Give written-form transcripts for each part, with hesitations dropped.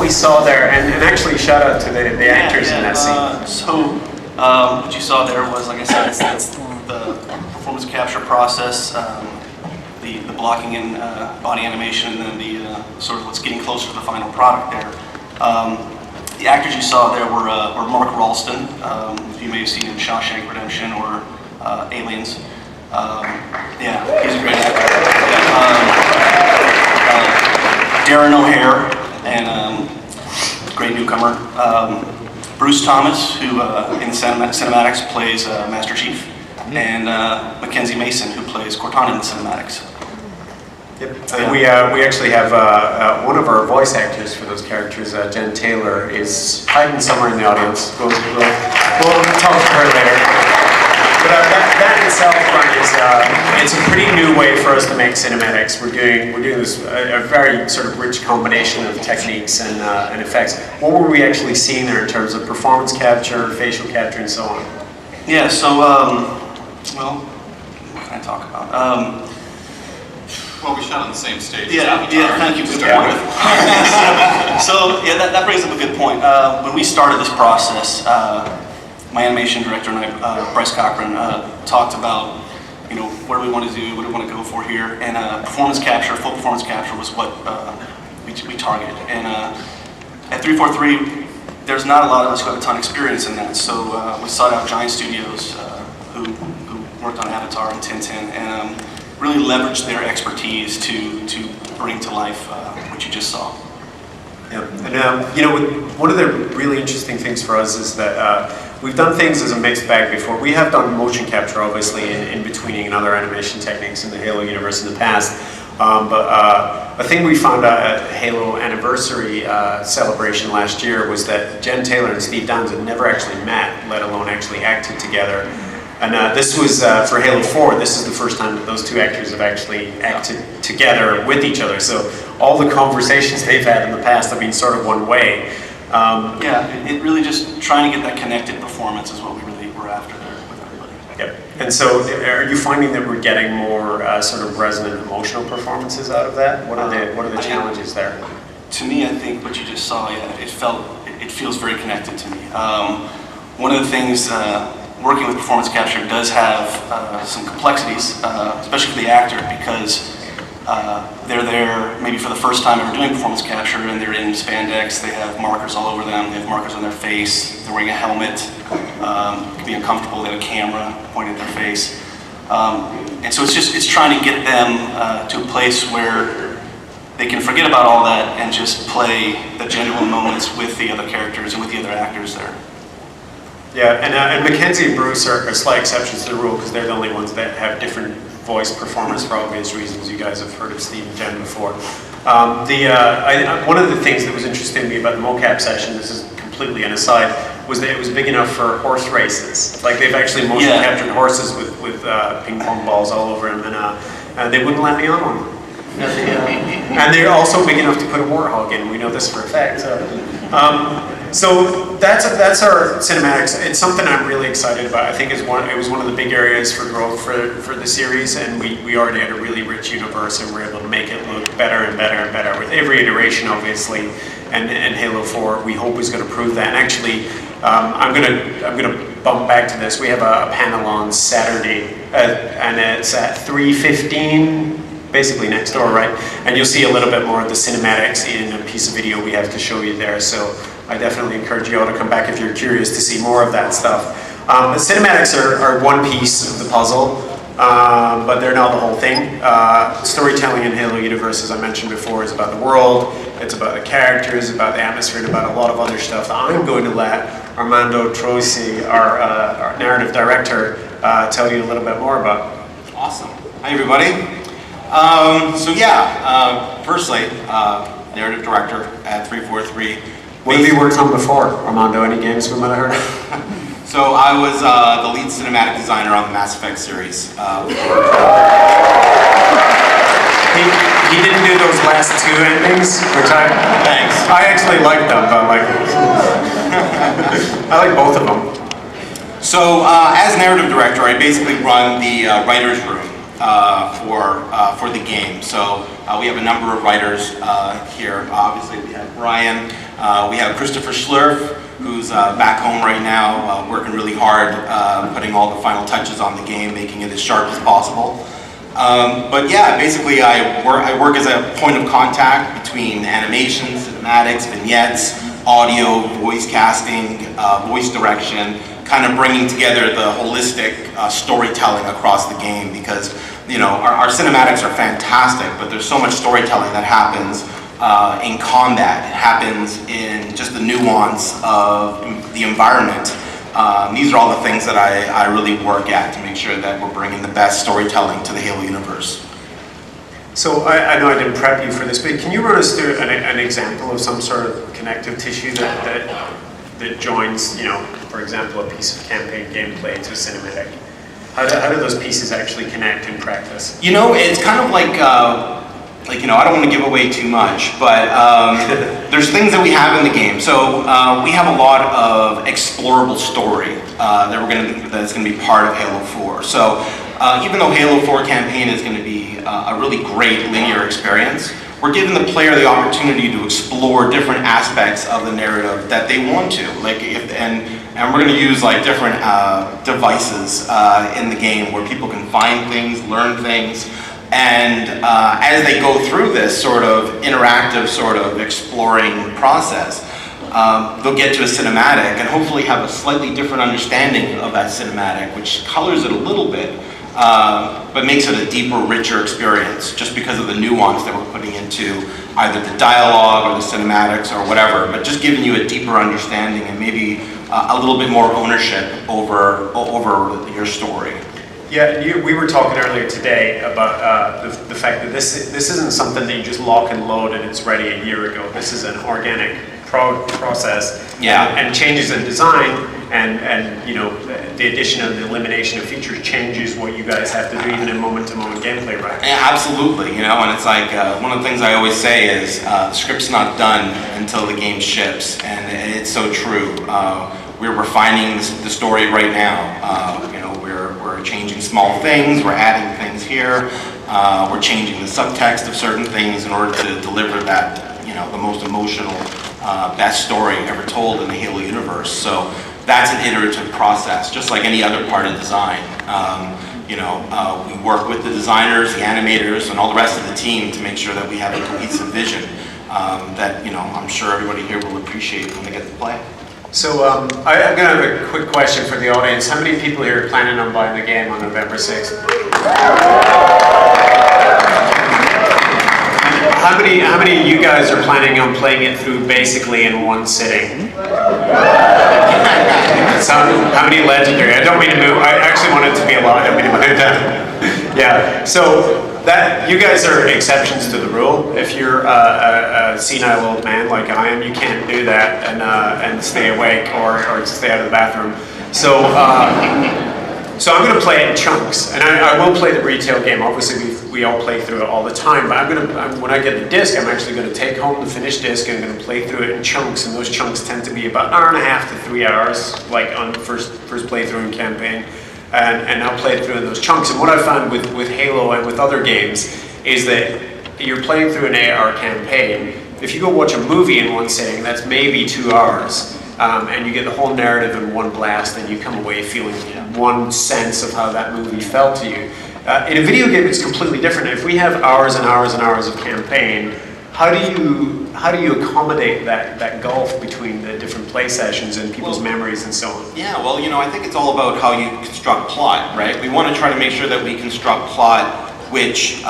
we saw there, and actually shout out to the actors in that scene. So what you saw there was, like I said, it's the performance capture process, the blocking in body animation, and then the sort of what's getting closer to the final product there. The actors you saw there were Mark Ralston, you may have seen in Shawshank Redemption or Aliens. Yeah, he's a great actor. Darren O'Hare, and great newcomer. Bruce Thomas, who in cinematics plays Master Chief, and Mackenzie Mason, who plays Cortana in the cinematics. Yep. And we actually have one of our voice actors for those characters, Jen Taylor, is hiding somewhere in the audience. We'll talk to her later. But that itself, Brian, it's a pretty new way for us to make cinematics. We're doing this a very sort of rich combination of techniques and effects. What were we actually seeing there in terms of performance capture, facial capture, and so on? Yeah. So, well, what can I talk about? Well, we shot on the same stage. Yeah, thank you. So yeah, that brings up a good point. When we started this process, my animation director and I, Bryce Cochran, talked about, what do we want to do, what do we want to go for here, and performance capture, full performance capture was what we targeted. And at 343, there's not a lot of us who have a ton of experience in that, so we sought out Giant Studios, who worked on Avatar and Tintin, and really leveraged their expertise to bring to life what you just saw. Yeah, and one of the really interesting things for us is that we've done things as a mixed bag before. We have done motion capture, obviously, in betweening and other animation techniques in the Halo universe in the past. But a thing we found out at Halo anniversary celebration last year was that Jen Taylor and Steve Downes had never actually met, let alone actually acted together. And this was, for Halo 4, this is the first time that those two actors have actually acted together with each other. So all the conversations they've had in the past have been sort of one way. Yeah, it really just trying to get that connected performance is what we really were after there with everybody. Yep. And so are you finding that we're getting more sort of resonant emotional performances out of that? What are the challenges there? To me, I think what you just saw, it feels very connected to me. One of the things, working with performance capture does have some complexities, especially for the actor, because they're there maybe for the first time ever doing performance capture, and they're in spandex, they have markers all over them, they have markers on their face, they're wearing a helmet, it can be uncomfortable, they have a camera pointed at their face. And so it's trying to get them to a place where they can forget about all that and just play the genuine moments with the other characters and with the other actors there. Yeah, and Mackenzie and Bruce are slight exceptions to the rule because they're the only ones that have different voice performance for obvious reasons. You guys have heard of Steve and Jen before. One of the things that was interesting to me about the mocap session, this is completely an aside, was that it was big enough for horse races. Like they've actually motion captured horses with ping pong balls all over them, and they wouldn't let me on one. And they're also big enough to put a warthog in. We know this for a fact. So that's our cinematics. It's something I'm really excited about. I think it was one of the big areas for growth for the series, and we already had a really rich universe, and we're able to make it look better and better and better with every iteration, obviously. And Halo 4, we hope, is going to prove that. And actually, I'm gonna bump back to this. We have a panel on Saturday, and it's at 3:15. Basically next door, right? And you'll see a little bit more of the cinematics in a piece of video we have to show you there. So I definitely encourage you all to come back if you're curious to see more of that stuff. The cinematics are one piece of the puzzle, but they're not the whole thing. Storytelling in Halo universe, as I mentioned before, is about the world, it's about the characters, about the atmosphere, and about a lot of other stuff that I'm going to let Armando Troisi, our narrative director, tell you a little bit more about. Awesome. Hi, everybody. Firstly, narrative director at 343. What have you worked on before, Armando? Any games we might have heard of? So I was the lead cinematic designer on the Mass Effect series. He didn't do those last two endings, which I actually like them, but I like both of them. So as narrative director, I basically run the writer's room for the game. So we have a number of writers here. Obviously, we have Brian. We have Christopher Schlurf, who's back home right now, working really hard, putting all the final touches on the game, making it as sharp as possible. But yeah, basically I work as a point of contact between animation, cinematics, vignettes, audio, voice casting, voice direction, kind of bringing together the holistic storytelling across the game, because you know our cinematics are fantastic, but there's so much storytelling that happens in combat. It happens in just the nuance of the environment. These are all the things that I really work at to make sure that we're bringing the best storytelling to the Halo universe. So I know I didn't prep you for this, but can you run us through an example of some sort of connective tissue that joins, you know, for example, a piece of campaign gameplay to cinematic? How do those pieces actually connect in practice? You know, it's kind of like you know, I don't want to give away too much, but there's things that we have in the game. So we have a lot of explorable story that's going to be part of Halo 4. So even though Halo 4 campaign is going to be a really great linear experience, we're giving the player the opportunity to explore different aspects of the narrative that they want to. And we're going to use like different devices in the game where people can find things, learn things. And as they go through this sort of interactive, sort of exploring process, they'll get to a cinematic and hopefully have a slightly different understanding of that cinematic, which colors it a little bit, but makes it a deeper, richer experience just because of the nuance that we're putting into either the dialogue or the cinematics or whatever, but just giving you a deeper understanding and maybe a little bit more ownership over your story. Yeah, we were talking earlier today about the fact that this isn't something that you just lock and load and it's ready a year ago. This is an organic process. Yeah. And changes in design and you know the addition and the elimination of features changes what you guys have to do even in moment-to-moment gameplay, right? Yeah, absolutely. You know, and it's like one of the things I always say is the script's not done until the game ships, and it's so true. We're refining the story right now. You know, we're changing small things, we're adding things here, we're changing the subtext of certain things in order to deliver that, you know, the most emotional, best story ever told in the Halo universe. So that's an iterative process, just like any other part of design. You know, we work with the designers, the animators, and all the rest of the team to make sure that we have a cohesive vision that, you know, I'm sure everybody here will appreciate when they get to play. So I'm going to have a quick question for the audience. How many people here are planning on buying the game on November 6th? How many of you guys are planning on playing it through basically in one sitting? So, how many legendary? I don't mean to move. I actually want it to be a lot. I don't mean to move that. Yeah. So that you guys are exceptions to the rule. If you're a senile old man like I am, you can't do that and stay awake or stay out of the bathroom. So so I'm going to play it in chunks, and I will play the retail game. Obviously, we all play through it all the time. But when I get the disc, I'm actually going to take home the finished disc and I'm going to play through it in chunks. And those chunks tend to be about an hour and a half to 3 hours, like on first playthrough in campaign. And I'll play it through in those chunks. And what I found with Halo and with other games is that you're playing through an 8-hour campaign. If you go watch a movie in one sitting, that's maybe 2 hours. And you get the whole narrative in one blast, and you come away feeling one sense of how that movie felt to you. In a video game, it's completely different. If we have hours and hours and hours of campaign, how do you accommodate that gulf between the different play sessions and people's memories and so on? Yeah, well, you know, I think it's all about how you construct plot, right? We want to try to make sure that we construct plot which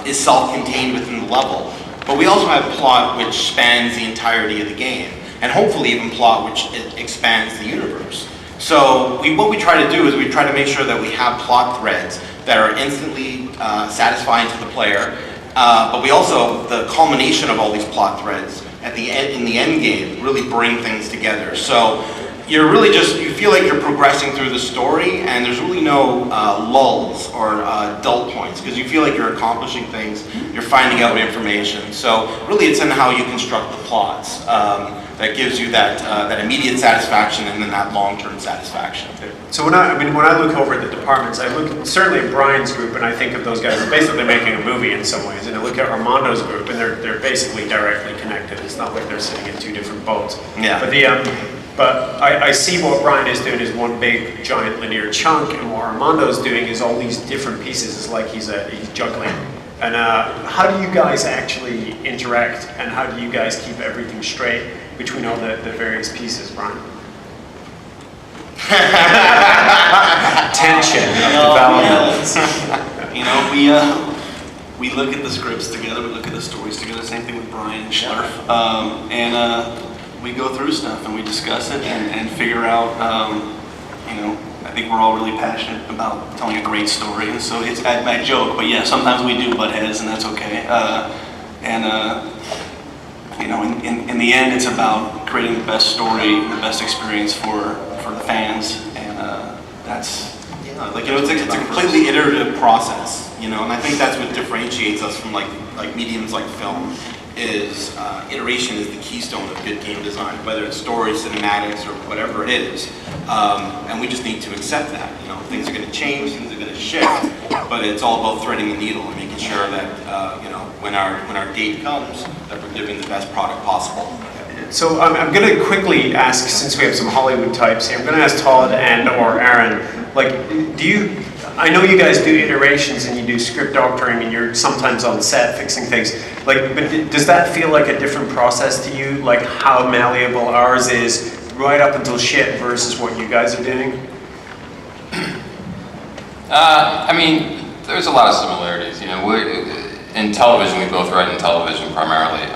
is self-contained within the level, but we also have plot which spans the entirety of the game, and hopefully even plot which expands the universe. So what we try to do is we try to make sure that we have plot threads that are instantly satisfying to the player, but we also, the culmination of all these plot threads in the end game really bring things together. So you're really just, you feel like you're progressing through the story, and there's really no lulls or dull points, because you feel like you're accomplishing things, you're finding out information. So really it's in how you construct the plots that gives you that immediate satisfaction and then that long-term satisfaction. So when I look over at the departments, I look certainly at Brian's group, and I think of those guys as basically making a movie in some ways. And I look at Armando's group, and they're basically directly connected. It's not like they're sitting in two different boats. Yeah. But I see what Brian is doing is one big giant linear chunk, and what Armando's doing is all these different pieces. It's like he's juggling. And how do you guys actually interact, and how do you guys keep everything straight between all the various pieces, Brian? Tension of development. You know, we look at the scripts together, we look at the stories together. Same thing with Brian and Schlerf, and we go through stuff and we discuss it and figure out. You know, I think we're all really passionate about telling a great story, and so it's I joke, but yeah, sometimes we do butt heads, and that's okay. You know, in the end, it's about creating the best story, the best experience for the fans, and that's Like, you know, it's a completely iterative process, you know, and I think that's what differentiates us from like mediums like film. Is iteration is the keystone of good game design, whether it's story, cinematics, or whatever it is. And we just need to accept that. You know, things are going to change, things are going to shift, but it's all about threading the needle and making sure that you know, when our date comes, that we're giving the best product possible. So I'm going to quickly ask, since we have some Hollywood types here, I'm going to ask Todd and or Aaron, like, I know you guys do iterations and you do script doctoring and you're sometimes on set fixing things, like, but does that feel like a different process to you? Like how malleable ours is right up until shit versus what you guys are doing? I mean, there's a lot of similarities. You know, in television, we both write in television primarily.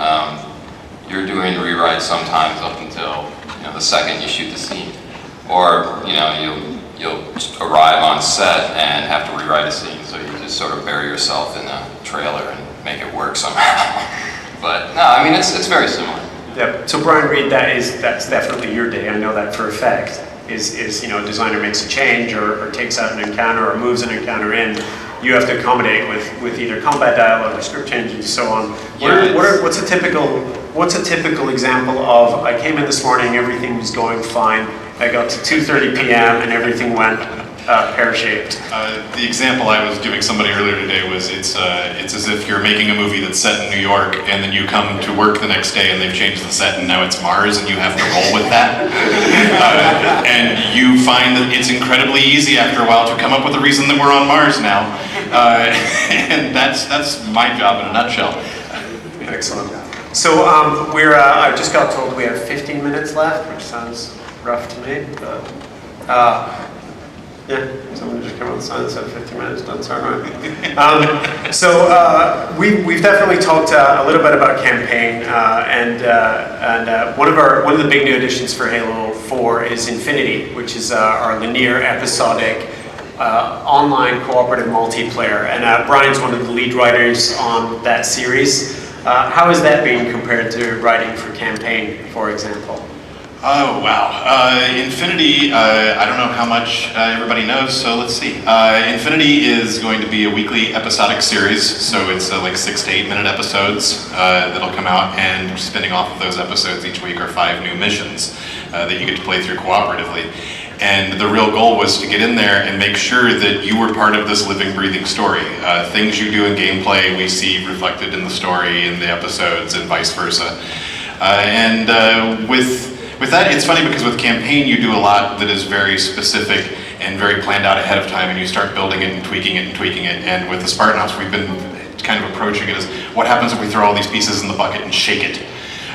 You're doing rewrites sometimes up until, you know, the second you shoot the scene, or you know, you'll arrive on set and have to rewrite a scene, so you just sort of bury yourself in a trailer and make it work somehow. But no, I mean, it's very similar. Yep. So Brian Reed, that's definitely your day. I know that for a fact. Is you know, a designer makes a change or takes out an encounter or moves an encounter in, you have to accommodate with either combat dialogue or script changes and so on. What's a typical example of, I came in this morning, everything was going fine, I got to 2:30 p.m. and everything went pear-shaped? The example I was giving somebody earlier today was it's as if you're making a movie that's set in New York and then you come to work the next day and they've changed the set and now it's Mars and you have to roll with that. And you find that it's incredibly easy after a while to come up with a reason that we're on Mars now. And that's my job in a nutshell. Excellent. So I just got told we have 15 minutes left, which sounds rough to me, but yeah, someone just came outside and said 15 minutes, doesn't sound right. We've definitely talked a little bit about campaign, and one of the big new additions for Halo 4 is Infinity, which is our linear episodic online cooperative multiplayer, and Brian's one of the lead writers on that series. How has that been compared to writing for campaign, for example? Oh, wow. Infinity, I don't know how much everybody knows, so let's see. Infinity is going to be a weekly episodic series, so it's like 6 to 8 minute episodes that'll come out, and spinning off of those episodes each week are 5 new missions that you get to play through cooperatively. And the real goal was to get in there and make sure that you were part of this living, breathing story. Things you do in gameplay, we see reflected in the story, in the episodes, and vice versa. With that, it's funny because with campaign, you do a lot that is very specific and very planned out ahead of time, and you start building it and tweaking it and tweaking it. And with the Spartan Ops, we've been kind of approaching it as, what happens if we throw all these pieces in the bucket and shake it?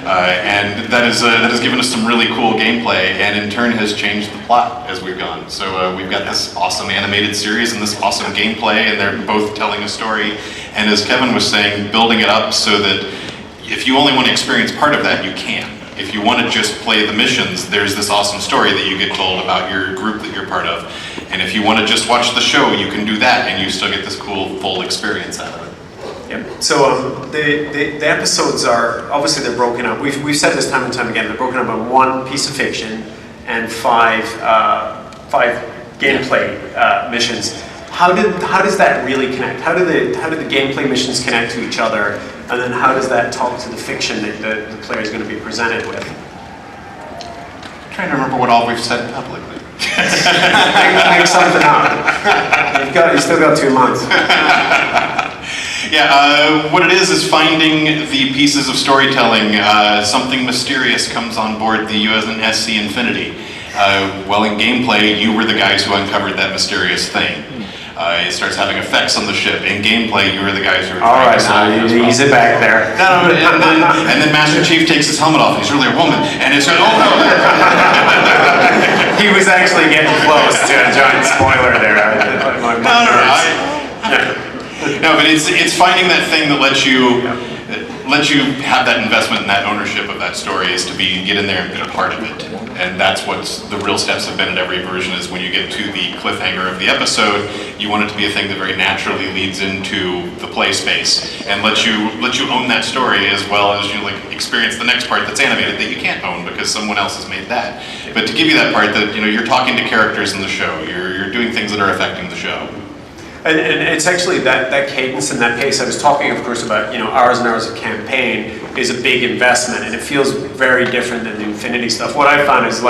And that has given us some really cool gameplay, and in turn has changed the plot as we've gone. So we've got this awesome animated series and this awesome gameplay, and they're both telling a story. And as Kevin was saying, building it up so that if you only want to experience part of that, you can. If you want to just play the missions, there's this awesome story that you get told about your group that you're part of. And if you want to just watch the show, you can do that, and you still get this cool, full experience out of it. Yep. So the episodes are, obviously they're broken up. We've said this time and time again, they're broken up on one piece of fiction, and five gameplay missions. How does that really connect? How do the gameplay missions connect to each other, and then how does that talk to the fiction that the player is going to be presented with? I'm trying to remember what all we've said publicly. Make something up. You still got 2 months. Yeah, what it is finding the pieces of storytelling. Something mysterious comes on board the USS Infinity. Well, in gameplay, you were the guys who uncovered that mysterious thing. It starts having effects on the ship. In gameplay, you were the guys who were trying to solve it. Ease it back there. No, and then Master Chief takes his helmet off, and he's really a woman, and it's oh no. He was actually getting close to a giant spoiler there. No, but it's finding that thing that lets you have that investment and that ownership of that story is to get in there and be a part of it. And that's what the real steps have been in every version, is when you get to the cliffhanger of the episode, you want it to be a thing that very naturally leads into the play space and let you own that story, as well as you experience the next part that's animated that you can't own because someone else has made that. But to give you that part that you're talking to characters in the show, you're doing things that are affecting the show. And it's actually that cadence and that pace. I was talking, of course, about hours and hours of campaign is a big investment, and it feels very different than the Infinity stuff. What I found is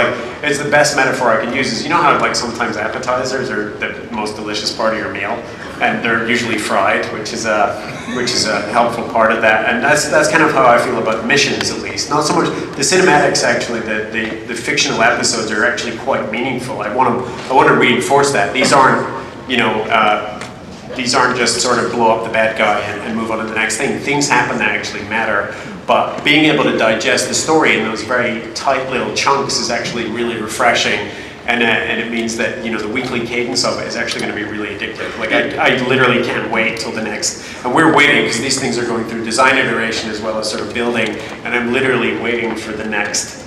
it's the best metaphor I can use is how sometimes appetizers are the most delicious part of your meal, and they're usually fried, which is a helpful part of that. And that's kind of how I feel about missions, at least. Not so much the cinematics. Actually, the fictional episodes are actually quite meaningful. I want to reinforce that these aren't these aren't just sort of blow up the bad guy and move on to the next thing. Things happen that actually matter. But being able to digest the story in those very tight little chunks is actually really refreshing. And it means that the weekly cadence of it is actually going to be really addictive. I literally can't wait till the next. And we're waiting because these things are going through design iteration as well as sort of building. And I'm literally waiting for the next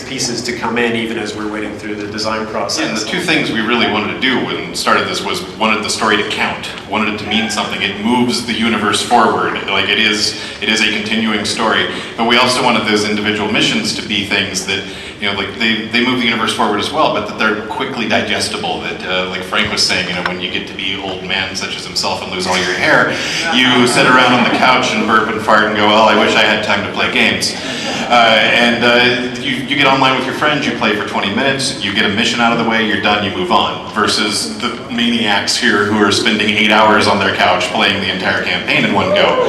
pieces to come in, even as we're waiting through the design process. Yeah, and the two things we really wanted to do when we started this was wanted the story to count, wanted it to mean something. It moves the universe forward, it is a continuing story. But we also wanted those individual missions to be things that they move the universe forward as well, but that they're quickly digestible. That like Frank was saying, when you get to be old man such as himself and lose all your hair, you sit around on the couch and burp and fart and go, "Oh, I wish I had time to play games." You get online with your friends, you play for 20 minutes, you get a mission out of the way, you're done, you move on. Versus the maniacs here who are spending 8 hours on their couch playing the entire campaign in one go.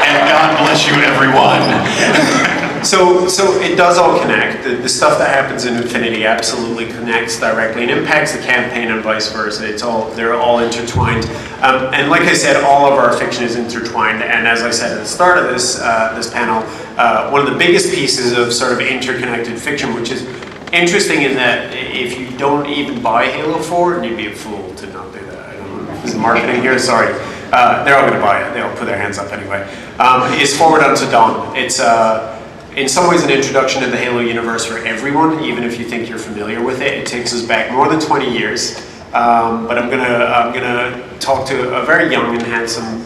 And God bless you, everyone. So it does all connect. The stuff that happens in Infinity absolutely connects directly and impacts the campaign and vice versa. They're all intertwined. And like I said, all of our fiction is intertwined. And as I said at the start of this panel, one of the biggest pieces of sort of interconnected fiction, which is interesting in that if you don't even buy Halo 4, and you'd be a fool to not do that. I don't know if this is marketing here, sorry. They're all going to buy it. They'll put their hands up anyway. Is Forward Unto Dawn. It's in some ways an introduction to the Halo universe for everyone, even if you think you're familiar with it. It takes us back more than 20 years. But I'm gonna talk to a very young and handsome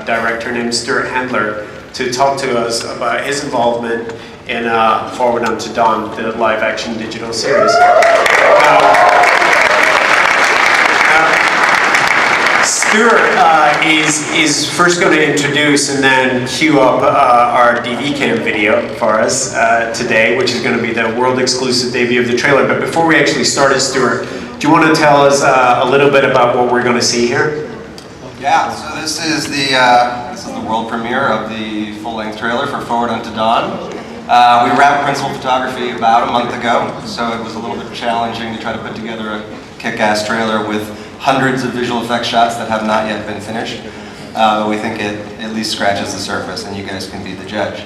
director named Stuart Handler to talk to us about his involvement in Forward Unto Dawn, the live-action digital series. Stuart is first going to introduce and then cue up our DV cam video for us today, which is going to be the world-exclusive debut of the trailer. But before we actually start it, Stuart, do you want to tell us a little bit about what we're going to see here? Yeah, so this is the world premiere of the full-length trailer for Forward Unto Dawn. We wrapped principal photography about a month ago, so it was a little bit challenging to try to put together a kick-ass trailer with hundreds of visual effects shots that have not yet been finished. But we think it at least scratches the surface, and you guys can be the judge.